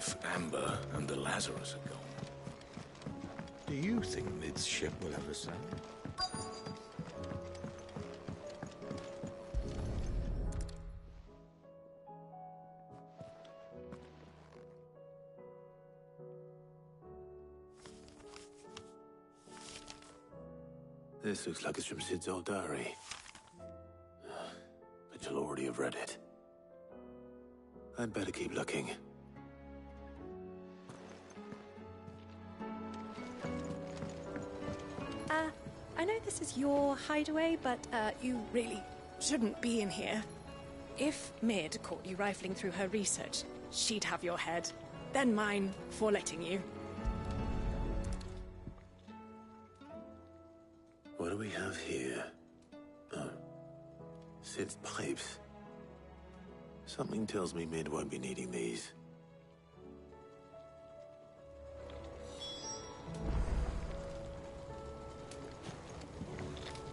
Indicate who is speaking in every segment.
Speaker 1: if Amber and the Lazarus are gone. Do you think Mid's ship will ever sail?
Speaker 2: This looks like it's from Sid's old diary. But you'll already have read it. I'd better keep looking.
Speaker 3: I know this is your hideaway, but you really shouldn't be in here. If Mid caught you rifling through her research, she'd have your head. Then mine for letting you.
Speaker 2: What do we have here? Oh. Sid's pipes. Something tells me Mid won't be needing these.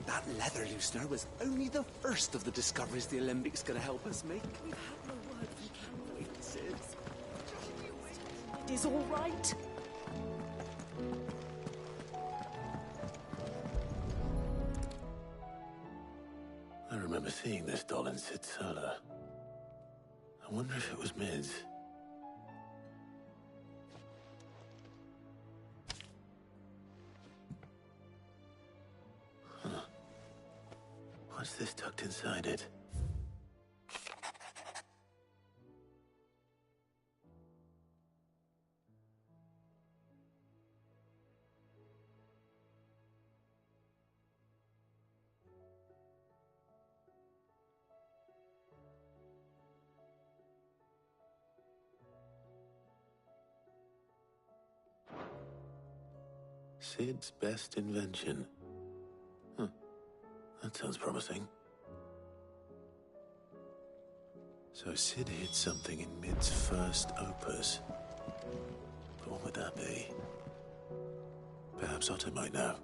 Speaker 4: That leather loosener was only the first of the discoveries the Alembics gonna help us make.
Speaker 3: We've had no word from Cameron, Sid. It is all right.
Speaker 2: I remember seeing this doll in Sid's cellar. I wonder if it was Mid's. Huh. What's this tucked inside it? Sid's best invention. Huh. That sounds promising. So Sid hid something in Mid's first opus. But what would that be? Perhaps Otto might know.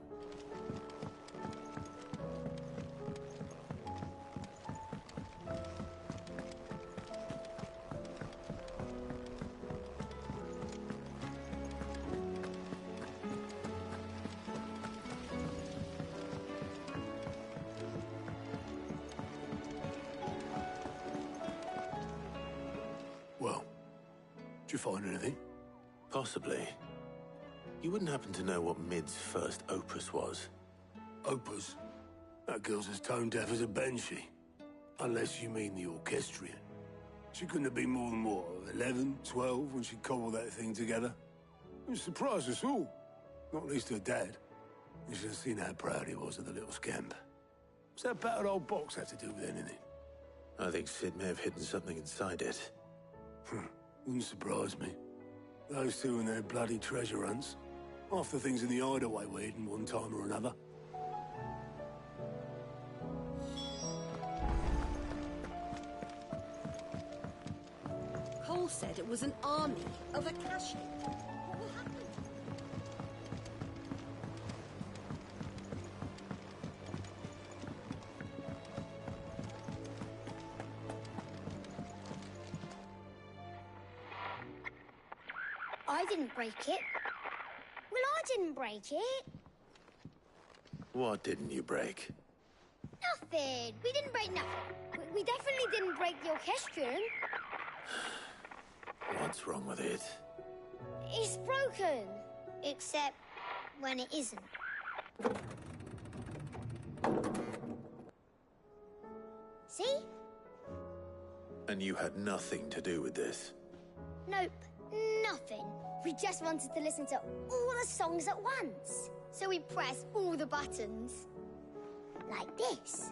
Speaker 5: Well, did you find anything?
Speaker 2: Possibly. You wouldn't happen to know what Mid's first opus was?
Speaker 5: Opus? That girl's as tone deaf as a banshee. Unless you mean the orchestrion. She couldn't have been more than, what, 11, 12 when she cobbled that thing together? It surprised us all. Not least her dad. You should have seen how proud he was of the little scamp. What's that battered old box have to do with anything?
Speaker 2: I think Sid may have hidden something inside it.
Speaker 5: Wouldn't surprise me. Those two and their bloody treasure hunts. Half the things in the hideaway were hidden one time or another.
Speaker 6: Cole said it was an army of Akashi. What will happen?
Speaker 7: I didn't break it. Well, I didn't break it.
Speaker 2: What didn't you break?
Speaker 7: Nothing. We didn't break nothing. We definitely didn't break the orchestrion.
Speaker 2: What's wrong with it?
Speaker 7: It's broken. Except when it isn't. See?
Speaker 2: And you had nothing to do with this?
Speaker 7: Nope. Nothing. We just wanted to listen to all the songs at once. So we pressed all the buttons. Like this.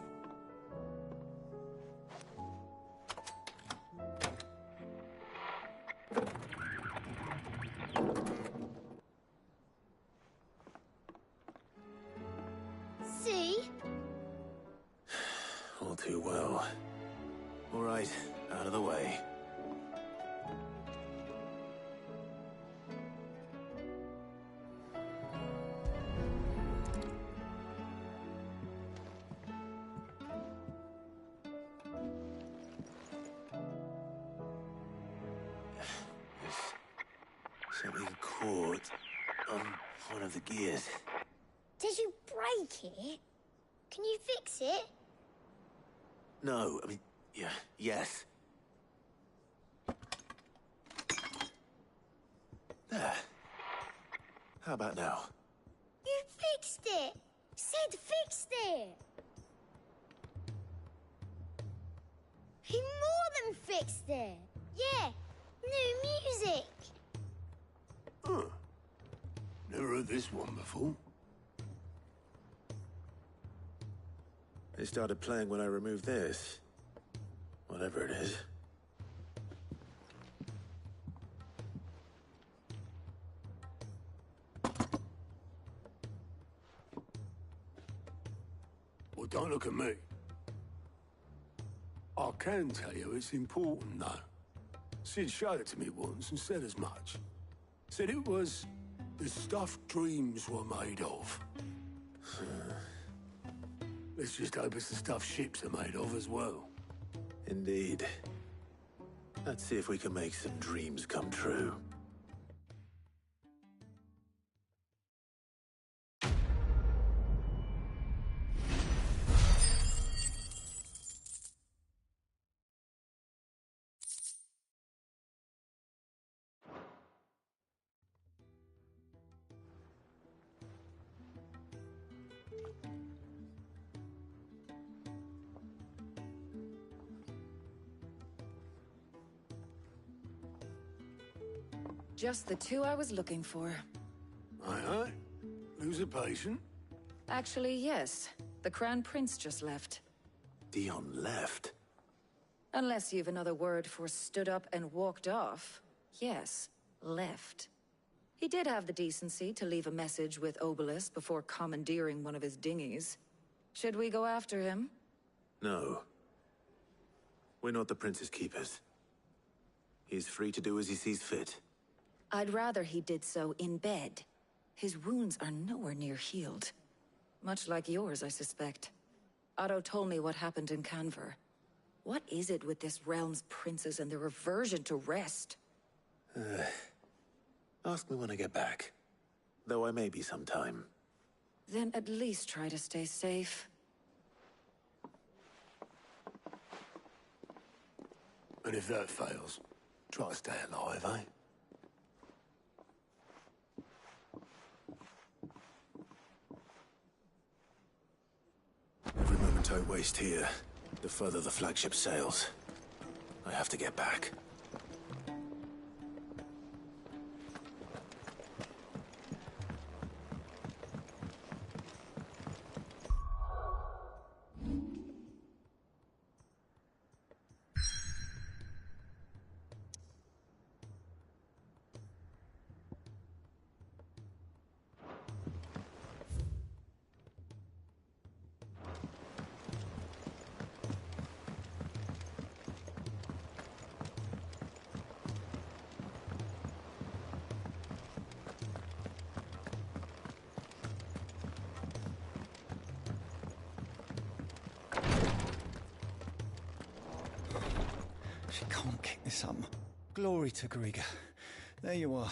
Speaker 7: See?
Speaker 2: All too well. All right, out of the way. Something caught on one of the gears.
Speaker 7: Did you break it? Can you fix it?
Speaker 2: No, I mean, yeah, yes. There. How about now?
Speaker 7: You fixed it! Sid fixed it! He more than fixed it! Yeah, new music!
Speaker 5: Huh. Never heard this one before.
Speaker 2: They started playing when I removed this. Whatever it is.
Speaker 5: Well, don't look at me. I can tell you it's important, though. Sid showed it to me once and said as much. Said it was the stuff dreams were made of. Let's just hope it's the stuff ships are made of as well.
Speaker 2: Indeed. Let's see if we can make some dreams come true.
Speaker 8: Just the two I was looking for.
Speaker 5: Aye, aye. Lose a patient?
Speaker 8: Actually, yes. The Crown Prince just left.
Speaker 2: Dion left.
Speaker 8: Unless you've another word for stood up and walked off. Yes, left. He did have the decency to leave a message with Obelisk before commandeering one of his dinghies. Should we go after him?
Speaker 2: No. We're not the Prince's keepers. He's free to do as he sees fit.
Speaker 8: I'd rather he did so in bed. His wounds are nowhere near healed. Much like yours, I suspect. Otto told me what happened in Canver. What is it with this realm's princes and their aversion to rest?
Speaker 2: Ask me when I get back. Though I may be sometime.
Speaker 8: Then at least try to stay safe.
Speaker 5: And if that fails, try to stay alive, eh?
Speaker 2: Every moment I waste here, the further the flagship sails. I have to get back.
Speaker 9: She can't kick this up. Glory to Griga. There you are.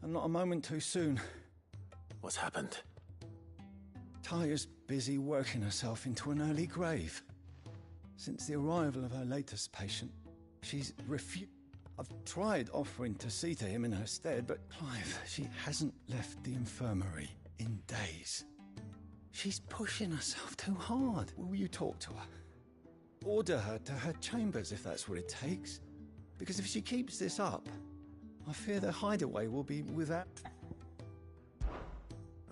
Speaker 9: And not a moment too soon.
Speaker 2: What's happened?
Speaker 9: Taya's busy working herself into an early grave. Since the arrival of her latest patient, she's refused. I've tried offering to see to him in her stead, but Clive, she hasn't left the infirmary in days. She's pushing herself too hard. Will you talk to her? Order her to her chambers if that's what it takes. Because if she keeps this up, I fear the hideaway will be without...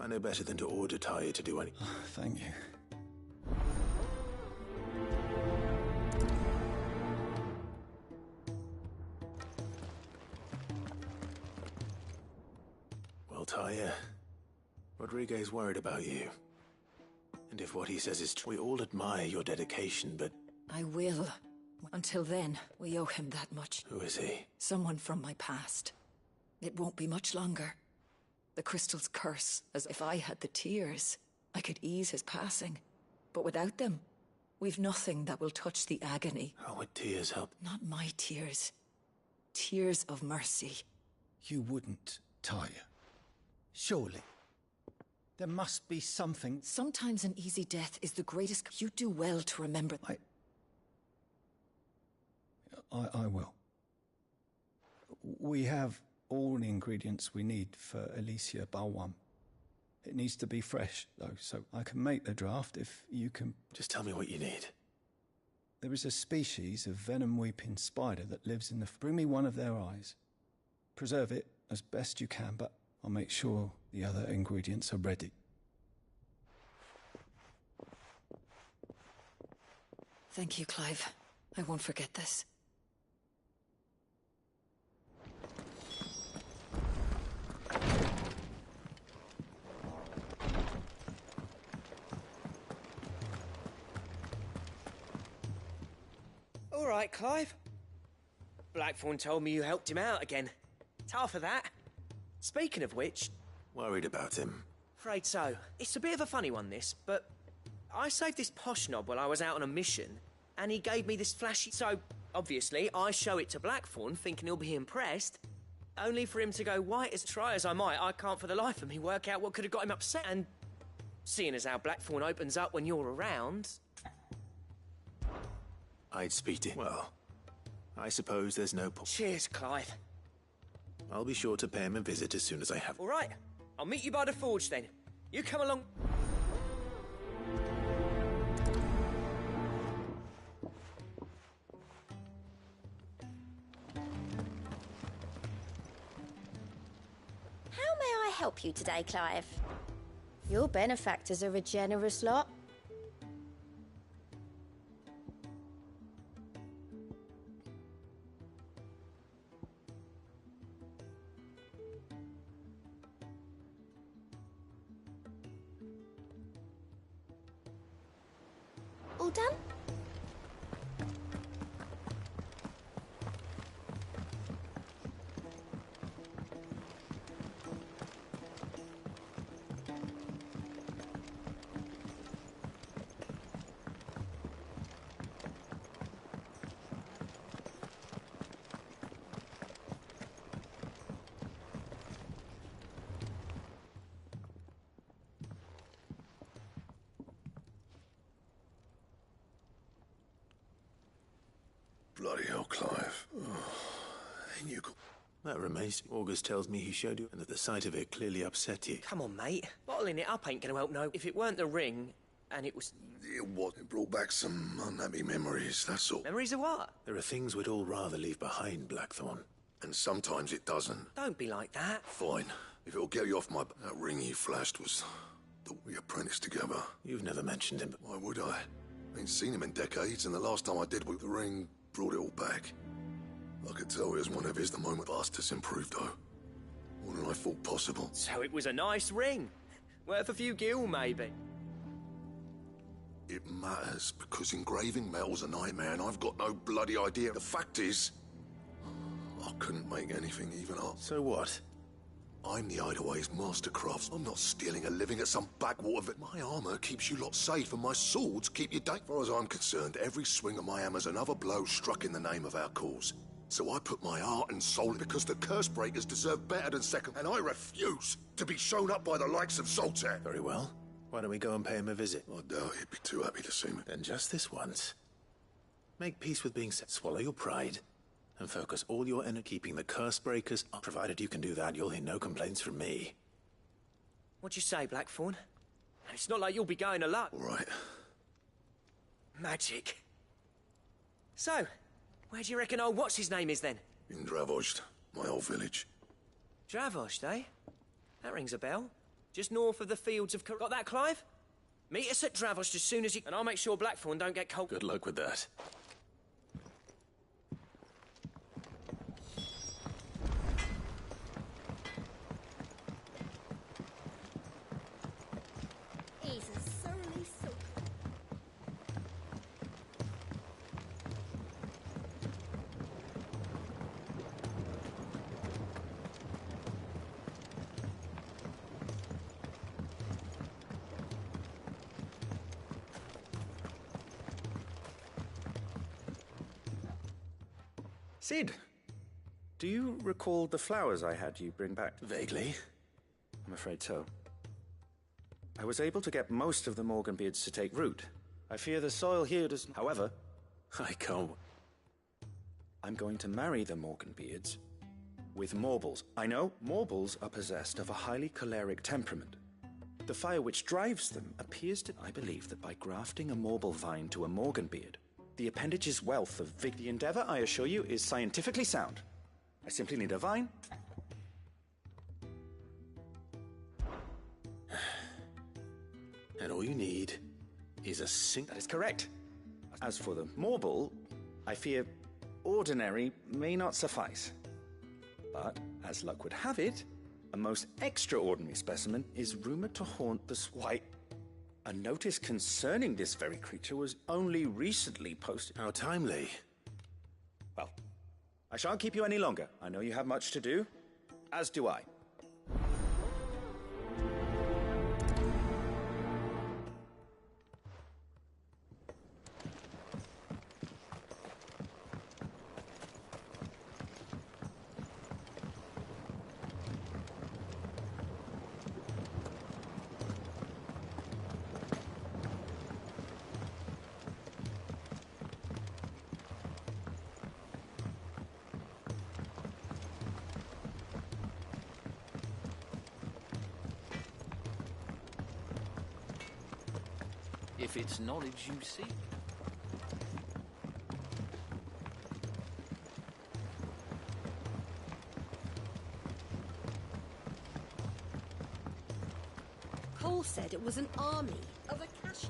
Speaker 2: I know better than to order Taya to do any...
Speaker 9: Thank you.
Speaker 2: Well, Taya, Rodriguez worried about you. And if what he says is true, we all admire your dedication, but...
Speaker 8: I will. Until then, we owe him that much.
Speaker 2: Who is he?
Speaker 8: Someone from my past. It won't be much longer. The crystal's curse, as if I had the tears, I could ease his passing. But without them, we've nothing that will touch the agony.
Speaker 2: How would tears help?
Speaker 8: Not my tears. Tears of mercy.
Speaker 9: You wouldn't, Talia. Surely. There must be something.
Speaker 8: Sometimes an easy death is the greatest. You do well to remember.
Speaker 9: I will. We have all the ingredients we need for Alicia Balwam. It needs to be fresh, though, so I can make the draft if you can...
Speaker 2: Just tell me what you need.
Speaker 9: There is a species of venom-weeping spider that lives in the... Bring me one of their eyes. Preserve it as best you can, but I'll make sure the other ingredients are ready.
Speaker 8: Thank you, Clive. I won't forget this.
Speaker 10: All right, Clive. Blackthorn told me you helped him out again. Tough of that. Speaking of which...
Speaker 2: Worried about him?
Speaker 10: Afraid so. It's a bit of a funny one, this, but... I saved this posh knob while I was out on a mission, and he gave me this flashy... So, obviously, I show it to Blackthorn, thinking he'll be impressed, only for him to go white as... Try as I might, I can't for the life of me work out what could have got him upset, and... Seeing as how Blackthorn opens up when you're around...
Speaker 2: I'd speak to him. Well, I suppose there's no point.
Speaker 10: Cheers, Clive.
Speaker 2: I'll be sure to pay him a visit as soon as I have...
Speaker 10: All right, I'll meet you by the forge then. You come along...
Speaker 6: How may I help you today, Clive? Your benefactors are a generous lot. All done?
Speaker 5: Bloody hell, Clive. Ain't you got...
Speaker 2: That remains. August tells me he showed you, and that the sight of it clearly upset you.
Speaker 10: Come on, mate. Bottling it up ain't gonna help no. If it weren't the ring, and it was...
Speaker 5: It was. It brought back some unhappy memories, that's all.
Speaker 10: Memories of what?
Speaker 2: There are things we'd all rather leave behind, Blackthorn.
Speaker 5: And sometimes it doesn't.
Speaker 10: Don't be like that.
Speaker 5: Fine. If it'll get you off my... That ring he flashed was... that we apprenticed together.
Speaker 2: You've never mentioned him.
Speaker 5: Why would I? Ain't seen him in decades, and the last time I did with the ring brought it all back. I could tell it was one of his the moment Bastards improved, though. More than I thought possible.
Speaker 10: So it was a nice ring. Worth a few gil, maybe.
Speaker 5: It matters, because engraving metal's a nightmare, and I've got no bloody idea. The fact is, I couldn't make anything even up.
Speaker 2: So what?
Speaker 5: I'm the Hideaway's master crafts. I'm not stealing a living at some backwater. My armor keeps you lot safe, and my swords keep you dangerous. As far as I'm concerned, every swing of my hammer's another blow struck in the name of our cause. So I put my heart and soul in because the curse breakers deserve better than second, and I refuse to be shown up by the likes of Soltaire.
Speaker 2: Very well. Why don't we go and pay him a visit?
Speaker 5: I doubt he'd be too happy to see me.
Speaker 2: Then just this once. Make peace with being set. Swallow your pride. And focus all your energy keeping the curse breakers up. Provided you can do that, you'll hear no complaints from me.
Speaker 10: What'd you say, Blackthorn? It's not like you'll be going alone.
Speaker 5: All right.
Speaker 10: Magic. So, where do you reckon old what's-his-name is then?
Speaker 5: In Dravost, my old village.
Speaker 10: Dravost, eh? That rings a bell. Just north of the fields of... Got that, Clive? Meet us at Dravost as soon as you... And I'll make sure Blackthorn don't get cold...
Speaker 2: Good luck with that.
Speaker 6: He's a surly soul.
Speaker 1: Sid,
Speaker 11: Do you recall the flowers I had you bring back?
Speaker 2: Vaguely.
Speaker 11: I'm afraid so. I was able to get most of the Morganbeards to take root. I fear the soil here does... However...
Speaker 2: I can't...
Speaker 11: I'm going to marry the Morganbeards with Morbles. I know Morbles are possessed of a highly choleric temperament. The fire which drives them appears to... I believe that by grafting a Morble vine to a Morganbeard, the appendage's wealth of the endeavor, I assure you, is scientifically sound. I simply need a vine.
Speaker 2: And all you need is a
Speaker 11: That is correct. As for the Morble, I fear ordinary may not suffice. But, as luck would have it, a most extraordinary specimen is rumored to haunt the Why, a notice concerning this very creature was only recently posted.
Speaker 2: How timely.
Speaker 11: Well, I shan't keep you any longer. I know you have much to do, as do I.
Speaker 1: If it's knowledge you seek.
Speaker 12: Cole said it was an army of Akashi.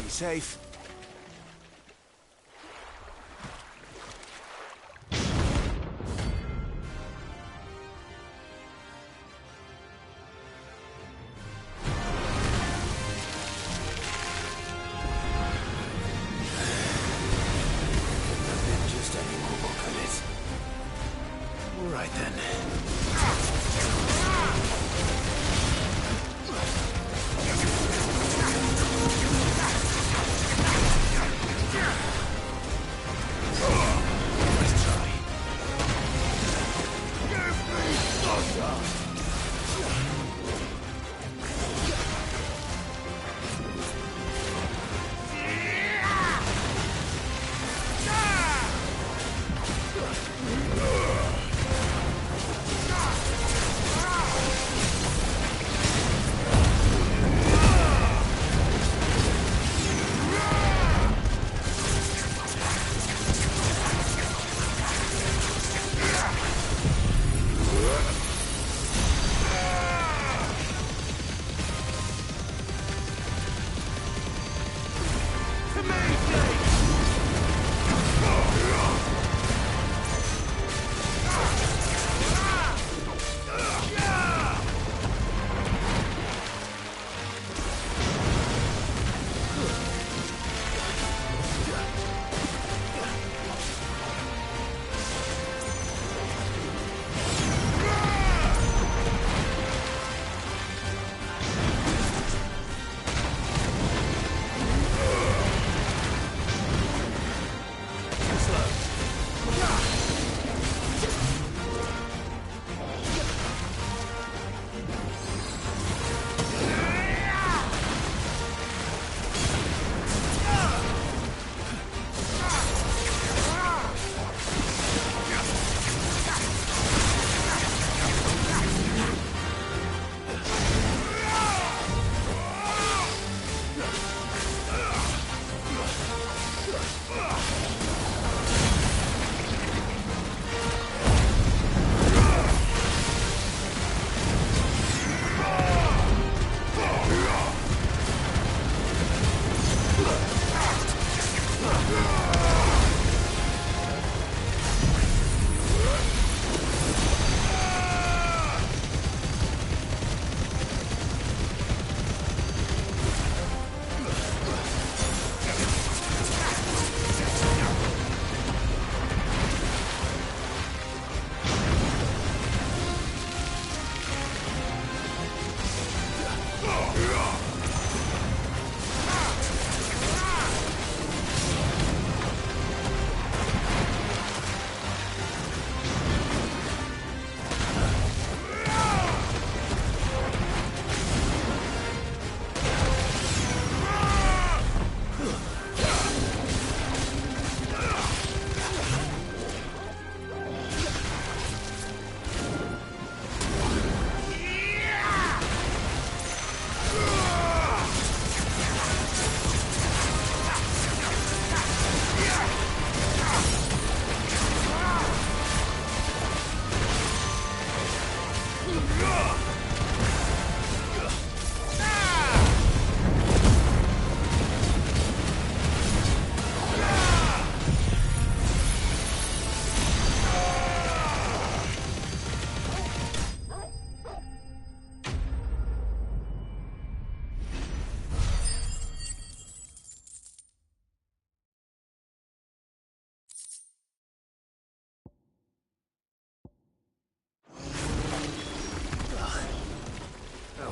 Speaker 2: Safe. Just any more bullets. All right then.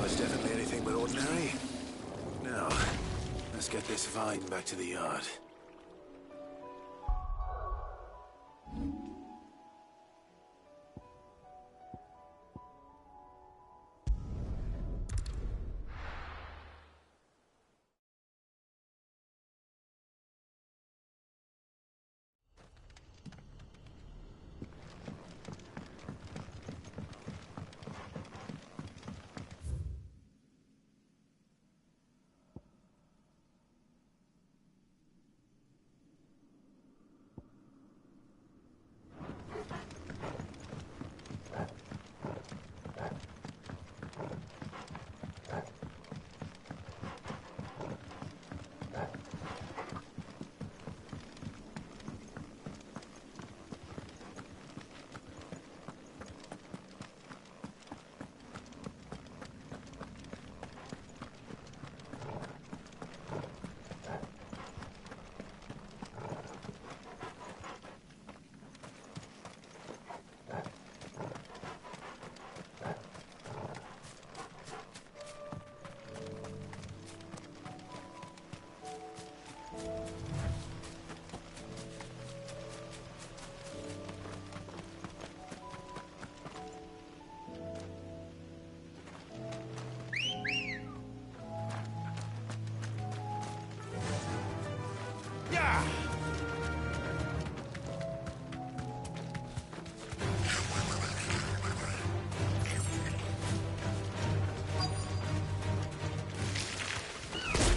Speaker 2: was definitely anything but ordinary. Now, let's get this vine back to the yard.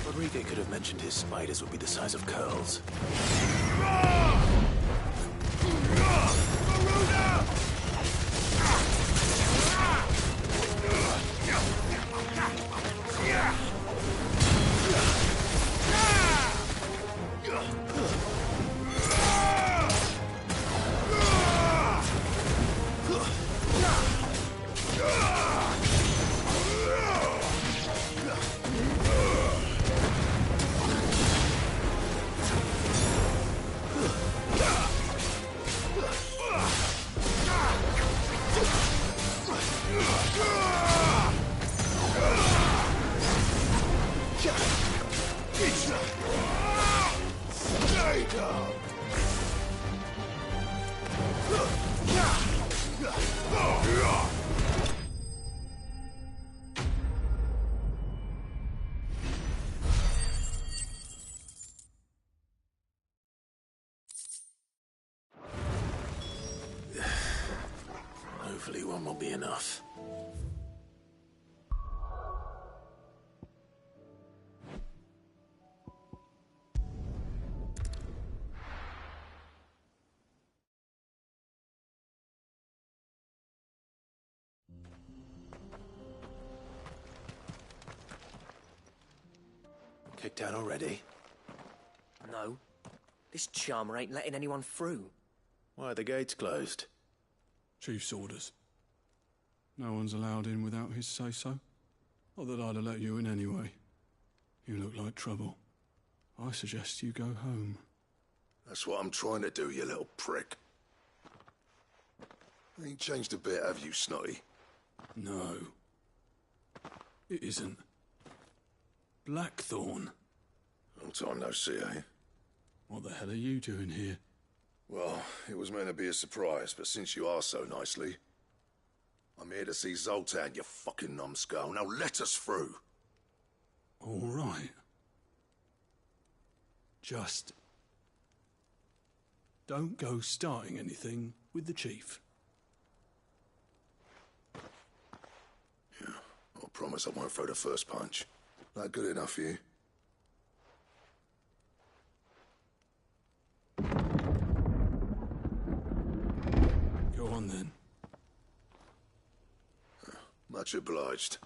Speaker 2: Rodriguez could have mentioned his spiders would be the size of curls. Hopefully one will be enough. Kicked out already?
Speaker 10: No. This charmer ain't letting anyone through.
Speaker 2: Why are the gates closed?
Speaker 13: Chief's orders. No one's allowed in without his say-so. Not that I'd have let you in anyway. You look like trouble. I suggest you go home.
Speaker 14: That's what I'm trying to do, you little prick. Ain't changed a bit, have you, Snotty?
Speaker 13: No. It isn't. Blackthorn.
Speaker 14: Long time no see, eh?
Speaker 13: What the hell are you doing here?
Speaker 14: Well, it was meant to be a surprise, but since you asked so nicely, I'm here to see Zoltan, you fucking numbskull. Now let us through.
Speaker 13: All right. Just don't go starting anything with the chief.
Speaker 14: Yeah, I promise I won't throw the first punch. That good enough for you?
Speaker 13: Go on then.
Speaker 14: Much obliged.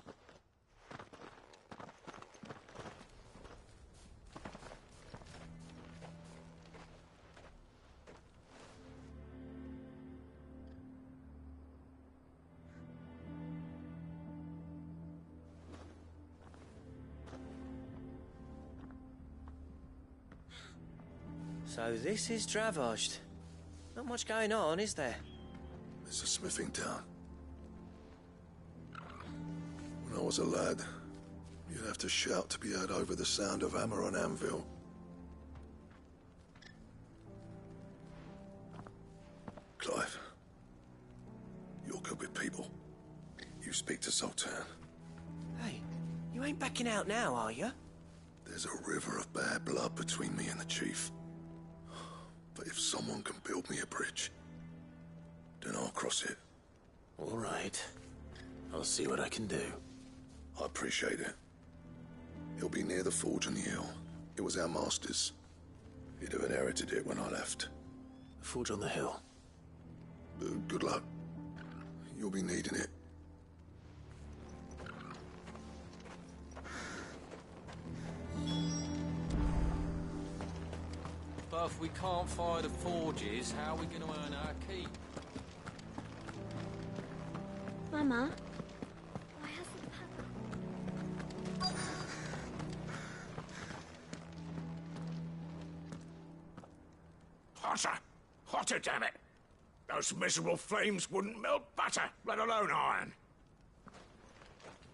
Speaker 10: So this is Dravaged. Not much going on, is there?
Speaker 14: It's a smithing town. When I was a lad, you'd have to shout to be heard over the sound of hammer on anvil. Clive, you're good with people. You speak to Sultan.
Speaker 10: Hey, you ain't backing out now, are you?
Speaker 14: There's a river of bad blood between me and the chief. But if someone can build me a bridge, then I'll cross it.
Speaker 2: All right. I'll see what I can do.
Speaker 14: I appreciate it. It'll be near the forge on the hill. It was our master's. He'd have inherited it when I left.
Speaker 2: The forge on the hill.
Speaker 14: Good luck. You'll be needing it.
Speaker 15: But if we can't fire the forges, how are we going to earn our keep?
Speaker 7: Mama, why hasn't Papa...
Speaker 1: Hotter! Hotter, damn it! Those miserable flames wouldn't melt butter, let alone iron.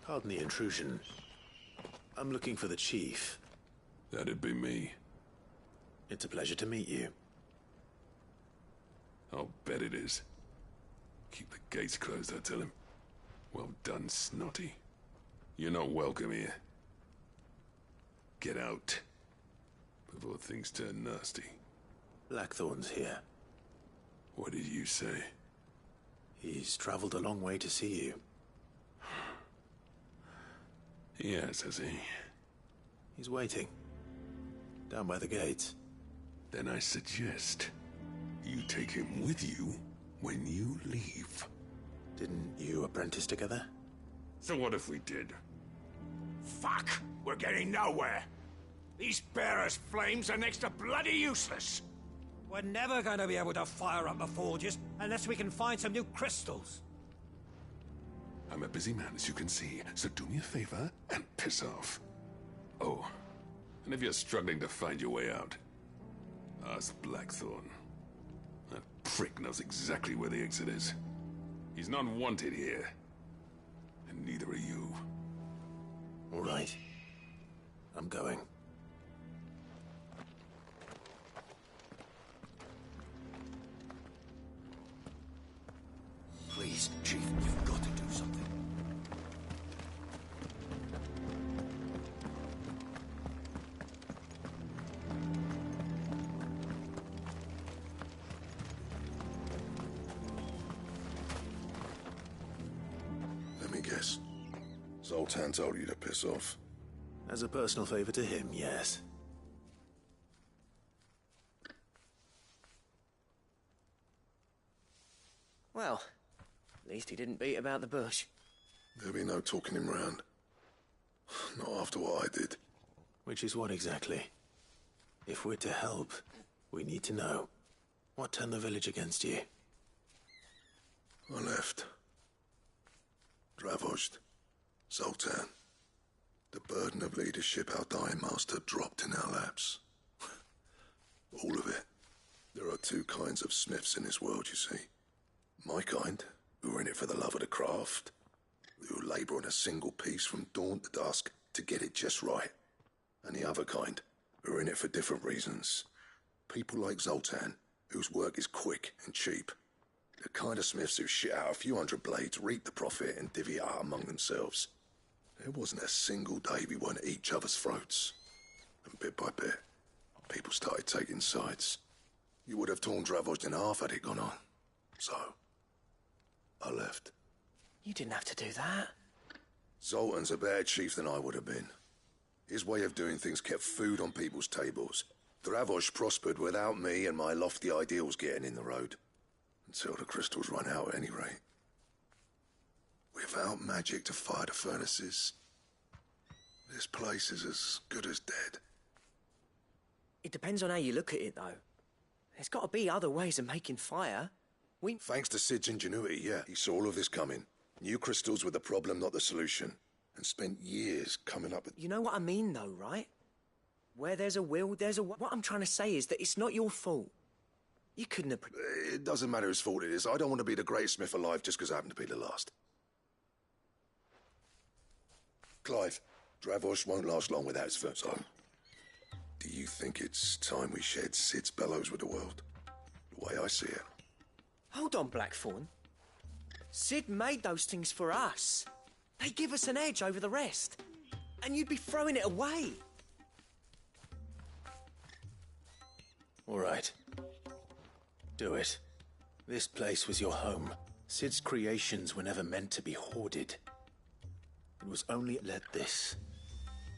Speaker 2: Pardon the intrusion. I'm looking for the chief.
Speaker 13: That'd be me.
Speaker 2: It's a pleasure to meet you.
Speaker 13: I'll bet it is. Keep the gates closed, I tell him. Well done, Snotty. You're not welcome here. Get out. Before things turn nasty.
Speaker 2: Blackthorn's here.
Speaker 13: What did you say?
Speaker 2: He's traveled a long way to see you.
Speaker 13: Yes, has he?
Speaker 2: He's waiting. Down by the gates.
Speaker 13: Then I suggest you take him with you when you leave.
Speaker 2: Didn't you apprentice together?
Speaker 13: So what if we did?
Speaker 1: Fuck! We're getting nowhere. These bearers' flames are next to bloody useless.
Speaker 16: We're never going to be able to fire up the forges unless we can find some new crystals.
Speaker 13: I'm a busy man, as you can see, so do me a favor and piss off. Oh, and if you're struggling to find your way out, ask Blackthorn. That prick knows exactly where the exit is. He's not wanted here. And neither are you.
Speaker 2: All right. I'm going.
Speaker 1: Please, Chief, you've got to do something.
Speaker 14: Let me guess. Zoltan told you to piss off.
Speaker 2: As a personal favor to him, yes.
Speaker 10: Well, at least he didn't beat about the bush.
Speaker 14: There'll be no talking him round. Not after what I did.
Speaker 2: Which is what exactly? If we're to help, we need to know. What turned the village against you?
Speaker 14: I left. Dravozd. Zoltan. The burden of leadership our dying master dropped in our laps. All of it. There are two kinds of smiths in this world, you see. My kind, who are in it for the love of the craft, who labour on a single piece from dawn to dusk to get it just right. And the other kind, who are in it for different reasons. People like Zoltan, whose work is quick and cheap. The kind of smiths who shit out a few hundred blades, reap the profit, and divvy it out among themselves. There wasn't a single day we weren't at each other's throats. And bit by bit, people started taking sides. You would have torn Dravozd in half had it gone on. So, I left.
Speaker 10: You didn't have to do that.
Speaker 14: Zoltan's a better chief than I would have been. His way of doing things kept food on people's tables. Dravozd prospered without me and my lofty ideals getting in the road. Until the crystals run out at any rate. Without magic to fire the furnaces, this place is as good as dead.
Speaker 10: It depends on how you look at it, though. There's got to be other ways of making fire.
Speaker 14: Thanks to Sid's ingenuity, yeah. He saw all of this coming. Knew crystals were the problem, not the solution. And spent years coming up with...
Speaker 10: You know what I mean, though, right? Where there's a will, there's a... What I'm trying to say is that it's not your fault. You couldn't have...
Speaker 14: It doesn't matter whose fault it is. I don't want to be the greatest smith alive just because I happen to be the last. Clive, Dravosh won't last long without his first. So, do you think it's time we shared Sid's bellows with the world? The way I see it.
Speaker 10: Hold on, Blackthorn. Sid made those things for us. They give us an edge over the rest. And you'd be throwing it away.
Speaker 2: All right. Do it. This place was your home. Sid's creations were never meant to be hoarded. It was only let this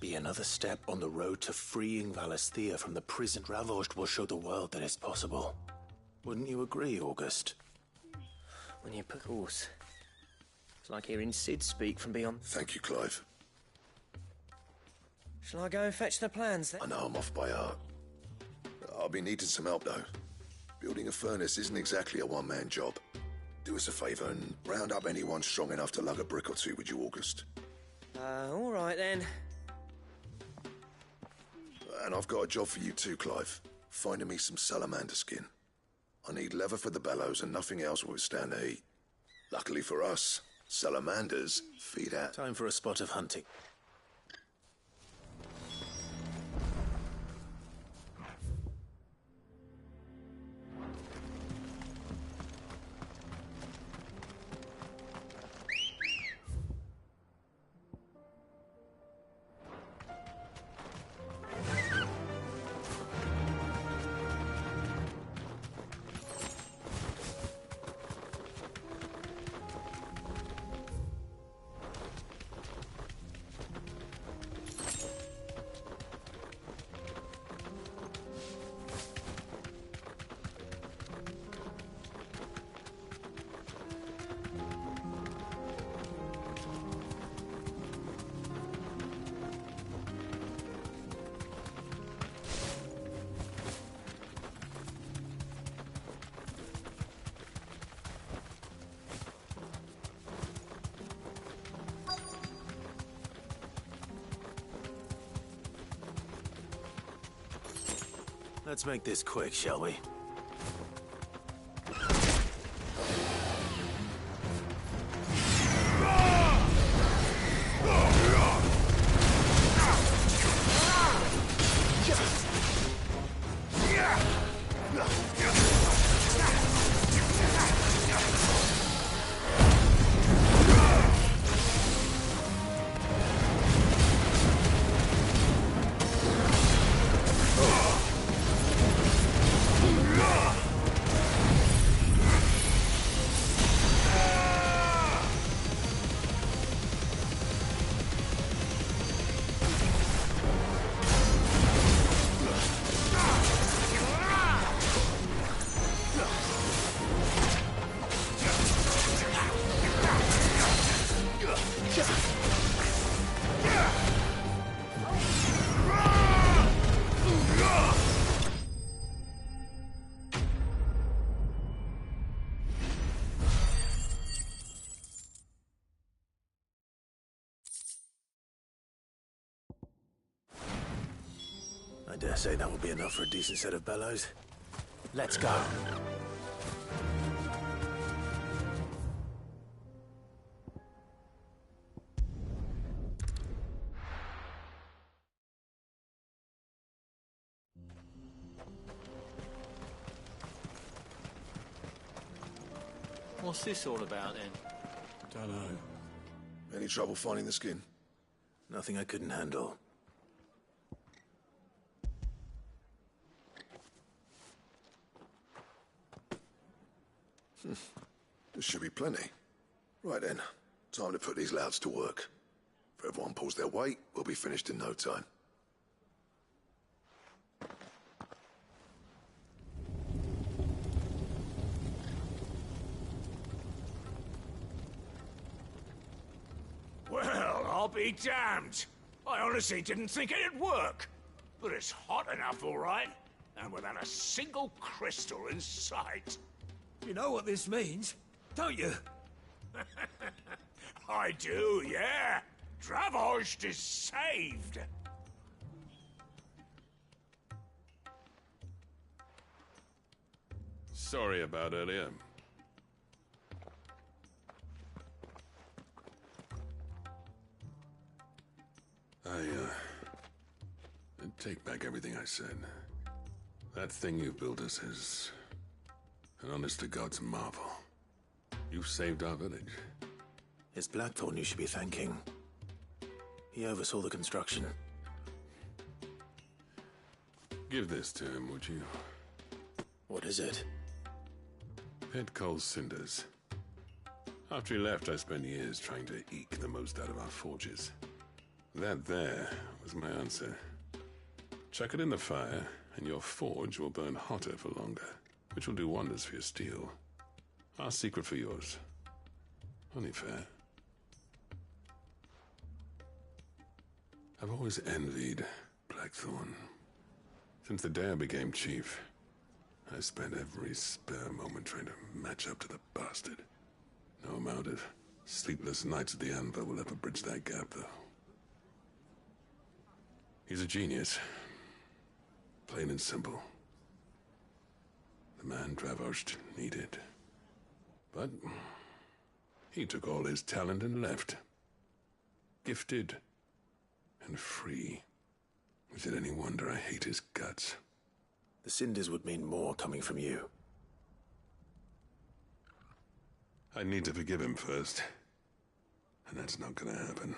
Speaker 2: be another step on the road to freeing Valisthea from the prison. Dravosh will show the world that it's possible. Wouldn't you agree, August?
Speaker 10: When you put course. It's like hearing Sid speak from beyond.
Speaker 14: Thank you, Clive.
Speaker 10: Shall I go and fetch the plans then?
Speaker 14: I know I'm off by heart. I'll be needing some help, though. Building a furnace isn't exactly a one-man job. Do us a favour and round up anyone strong enough to lug a brick or two, would you, August?
Speaker 10: All right then.
Speaker 14: And I've got a job for you too, Clive. Finding me some salamander skin. I need leather for the bellows and nothing else will withstand the heat. Luckily for us, salamanders feed out.
Speaker 2: Time for a spot of hunting. Let's make this quick, shall we? I dare say that will be enough for a decent set of bellows. Let's go.
Speaker 15: What's this all about, then?
Speaker 14: Don't know. Any trouble finding the skin?
Speaker 2: Nothing I couldn't handle.
Speaker 14: There should be plenty. Right then, time to put these louds to work. If everyone pulls their weight, we'll be finished in no time.
Speaker 1: Well, I'll be damned. I honestly didn't think it'd work. But it's hot enough, all right. And without a single crystal in sight.
Speaker 16: You know what this means, don't you?
Speaker 1: I do, yeah. Dravosh is saved.
Speaker 13: Sorry about earlier. take back everything I said. That thing you built us is an honest-to-God's marvel. You've saved our village.
Speaker 2: It's Blackthorn you should be thanking. He oversaw the construction.
Speaker 13: Give this to him, would you?
Speaker 2: What is it?
Speaker 13: Pit Cole's cinders. After he left, I spent years trying to eke the most out of our forges. That there was my answer. Chuck it in the fire, and your forge will burn hotter for longer, which will do wonders for your steel. Our secret for yours. Only fair. I've always envied Blackthorn. Since the day I became chief, I spent every spare moment trying to match up to the bastard. No amount of sleepless nights at the anvil will ever bridge that gap, though. He's a genius. Plain and simple. The man Dravosht needed. But he took all his talent and left. Gifted and free. Is it any wonder I hate his guts?
Speaker 2: The cinders would mean more coming from you.
Speaker 13: I need to forgive him first. And that's not gonna happen.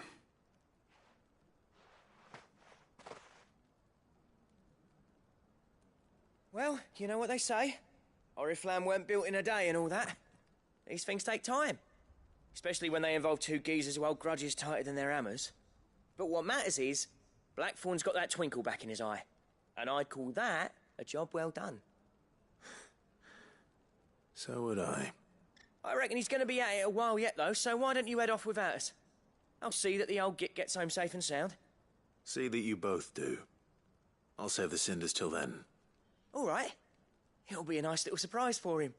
Speaker 10: Well, you know what they say. Oriflamme weren't built in a day and all that. These things take time. Especially when they involve two geezers who hold grudges tighter than their hammers. But what matters is, Blackthorn's got that twinkle back in his eye. And I'd call that a job well done.
Speaker 2: So would I.
Speaker 10: I reckon he's going to be at it a while yet, though, so why don't you head off without us? I'll see that the old git gets home safe and sound.
Speaker 2: See that you both do. I'll save the cinders till then.
Speaker 10: All right. It'll be a nice little surprise for him.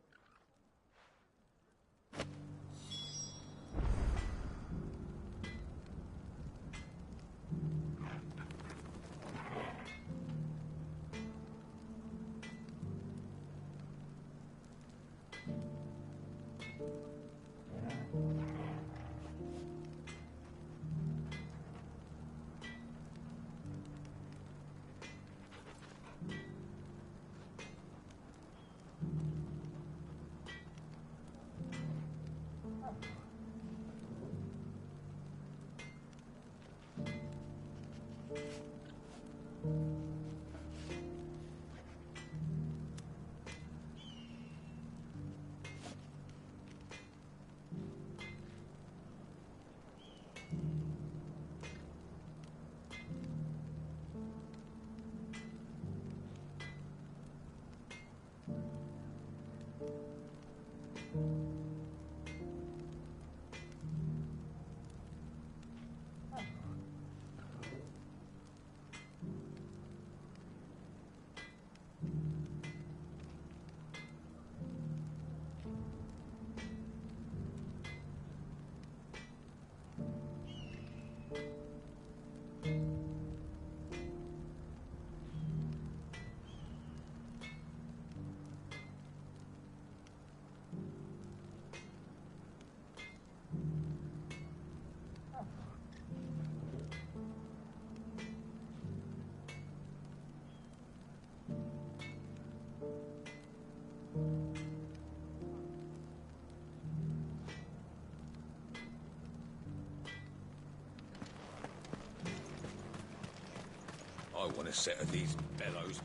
Speaker 15: I want a set of these bellows.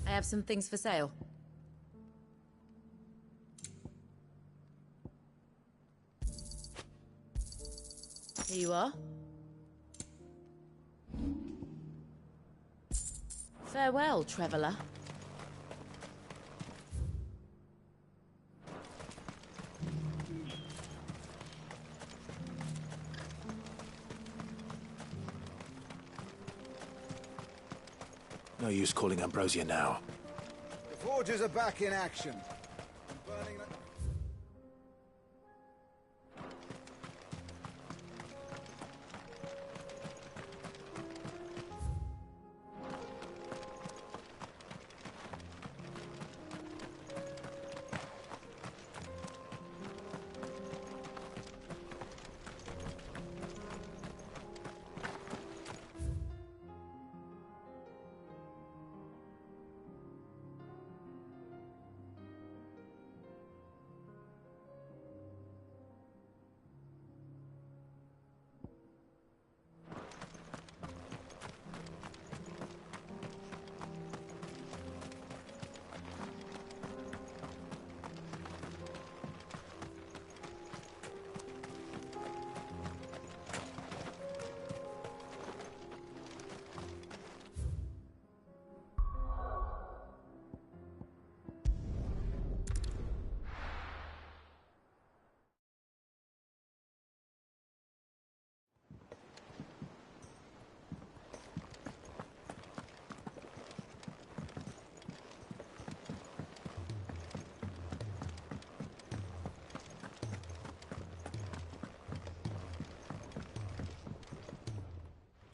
Speaker 17: I have some things for sale. Here you are. Farewell, traveller.
Speaker 2: No use calling Ambrosia now.
Speaker 18: The forges are back in action. Burning the...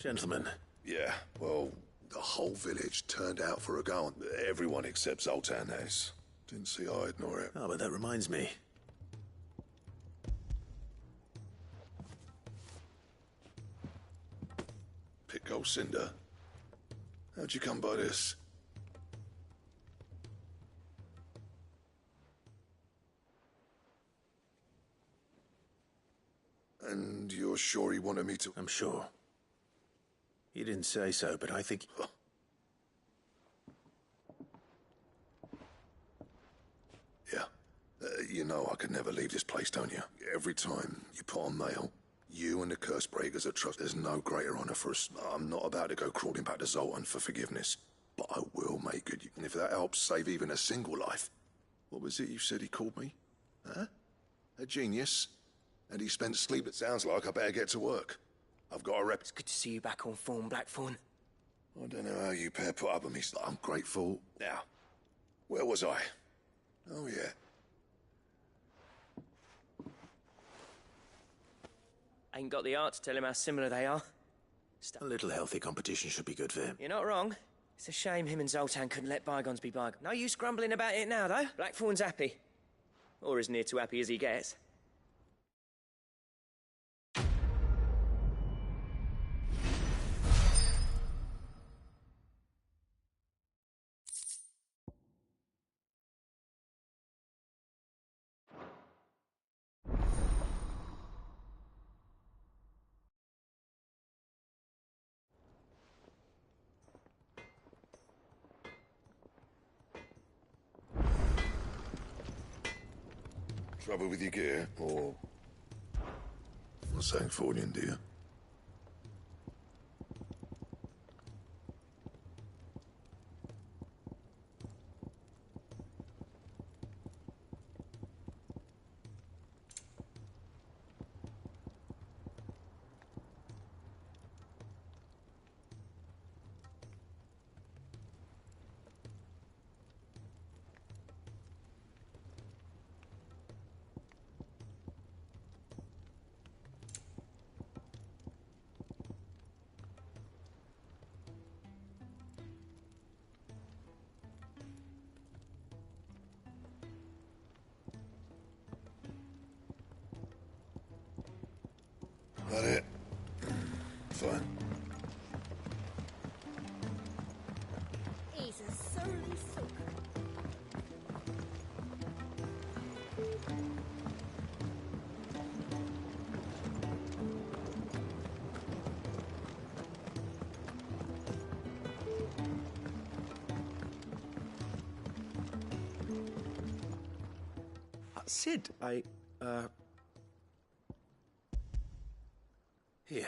Speaker 2: Gentlemen.
Speaker 14: Yeah, well, the whole village turned out for a go. Everyone except Zoltan has. Didn't see I'd nor it.
Speaker 2: Oh, but that reminds me.
Speaker 14: Pick old Cinder. How'd you come by this? And you're sure he wanted me to...
Speaker 2: I'm sure. He didn't say so, but I think...
Speaker 14: Huh. Yeah. You know I could never leave this place, don't you? Every time you put on mail, you and the curse breakers are trust. There's no greater honor for us. I'm not about to go crawling back to Zoltan for forgiveness, but I will make good. And if that helps save even a single life... What was it you said he called me? Huh? A genius? And he spent sleep. It sounds like I better get to work. I've got a rep.
Speaker 10: It's good to see you back on form, Blackthorn.
Speaker 14: I don't know how you pair put up with me. I'm grateful. Now, where was I? Oh, yeah.
Speaker 10: Ain't got the art to tell him how similar they are.
Speaker 2: A little healthy competition should be good for him.
Speaker 10: You're not wrong. It's a shame him and Zoltan couldn't let bygones be bygones. No use grumbling about it now, though. Blackthorn's happy. Or as near to happy as he gets.
Speaker 14: Trouble with your gear, or... Not saying forwarding, do you? That it? Fine.
Speaker 12: He's a surly soaker.
Speaker 11: Sid,
Speaker 2: Here.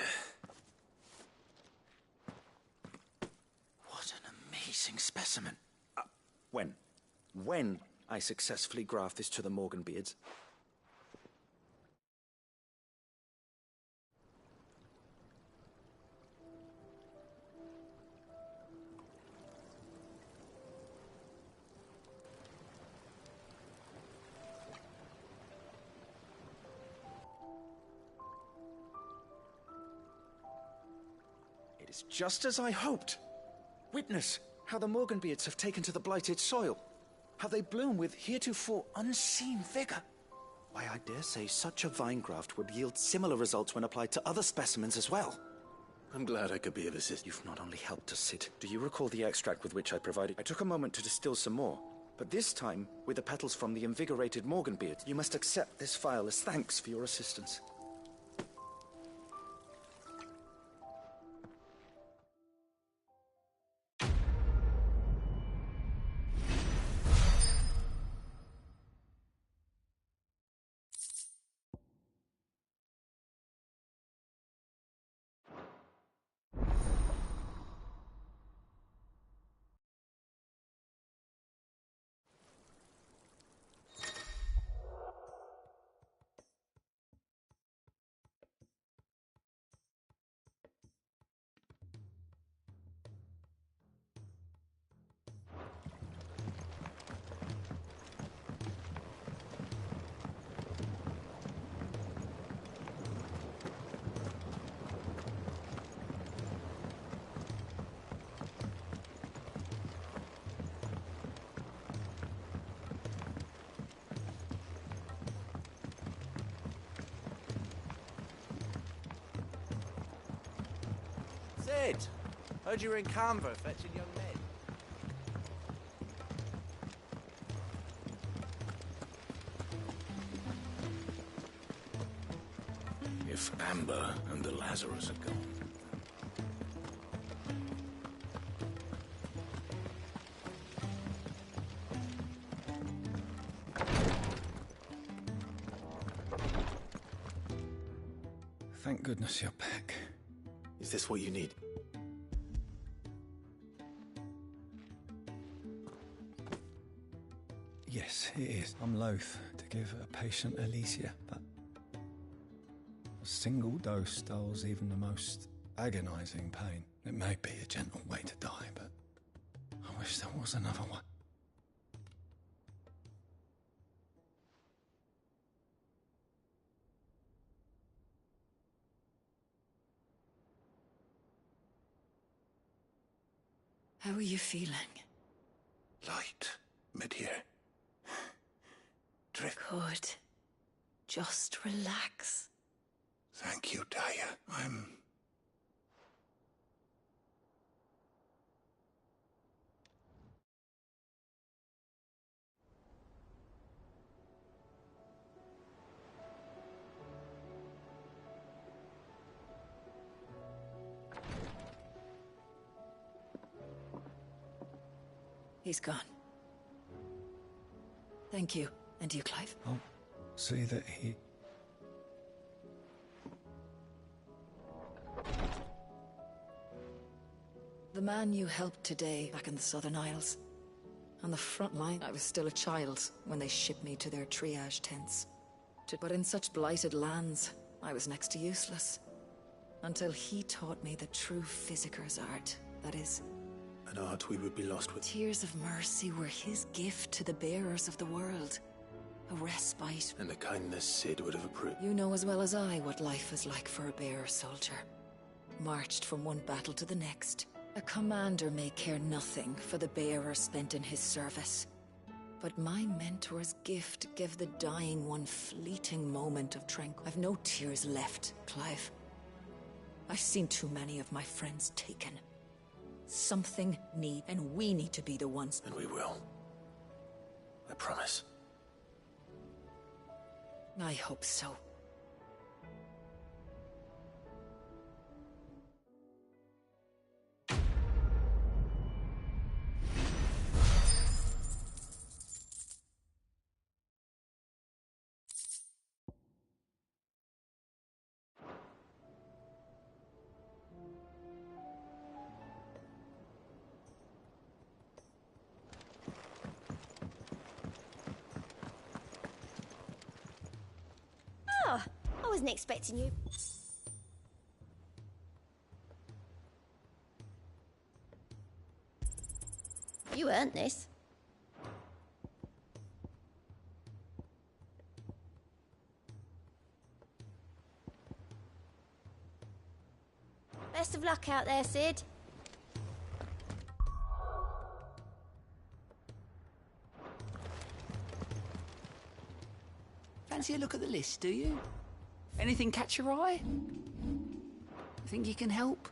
Speaker 11: What an amazing specimen. When I successfully graft this to the Morganbeards. It is just as I hoped. Witness how the Morganbeards have taken to the blighted soil. How they bloom with heretofore unseen vigor. Why, I dare say such a vine graft would yield similar results when applied to other specimens as well.
Speaker 2: I'm glad I could be of assistance.
Speaker 11: You've not only helped us, Sid. Do you recall the extract with which I provided? I took a moment to distill some more, but this time with the petals from the invigorated Morganbeard. You must accept this vial as thanks for your assistance.
Speaker 19: Sid, heard you were in Canva fetching young men.
Speaker 2: If Amber and the Lazarus are gone.
Speaker 9: Thank goodness you're back.
Speaker 2: Is this what you need?
Speaker 9: Yes, it is. I'm loath to give a patient Elysia, but a single dose dulls even the most agonizing pain. It may be a gentle way to die, but I wish there was another one.
Speaker 8: How are you feeling?
Speaker 14: Light. Mid-here. Drift.
Speaker 8: Good. Just relax.
Speaker 14: Thank you, Daya. I'm...
Speaker 8: He's gone. Thank you. And you, Clive?
Speaker 9: I'll see that he...
Speaker 8: The man you helped today back in the Southern Isles. On the front line, I was still a child when they shipped me to their triage tents. But in such blighted lands, I was next to useless. Until he taught me the true physicker's art. That is...
Speaker 2: an art we would be lost with.
Speaker 8: Tears of mercy were his gift to the bearers of the world. A respite.
Speaker 2: And a kindness Sid would have approved.
Speaker 8: You know as well as I what life is like for a bearer soldier. Marched from one battle to the next. A commander may care nothing for the bearer spent in his service. But my mentor's gift gave the dying one fleeting moment of tranquility. I've no tears left, Clive. I've seen too many of my friends taken. Something need, and we need to be the ones.
Speaker 2: And we will. I promise.
Speaker 8: I hope so.
Speaker 7: I wasn't expecting you. You earned this. Best of luck out there, Sid.
Speaker 20: Fancy a look at the list, do you? Anything catch your eye? Think you can help?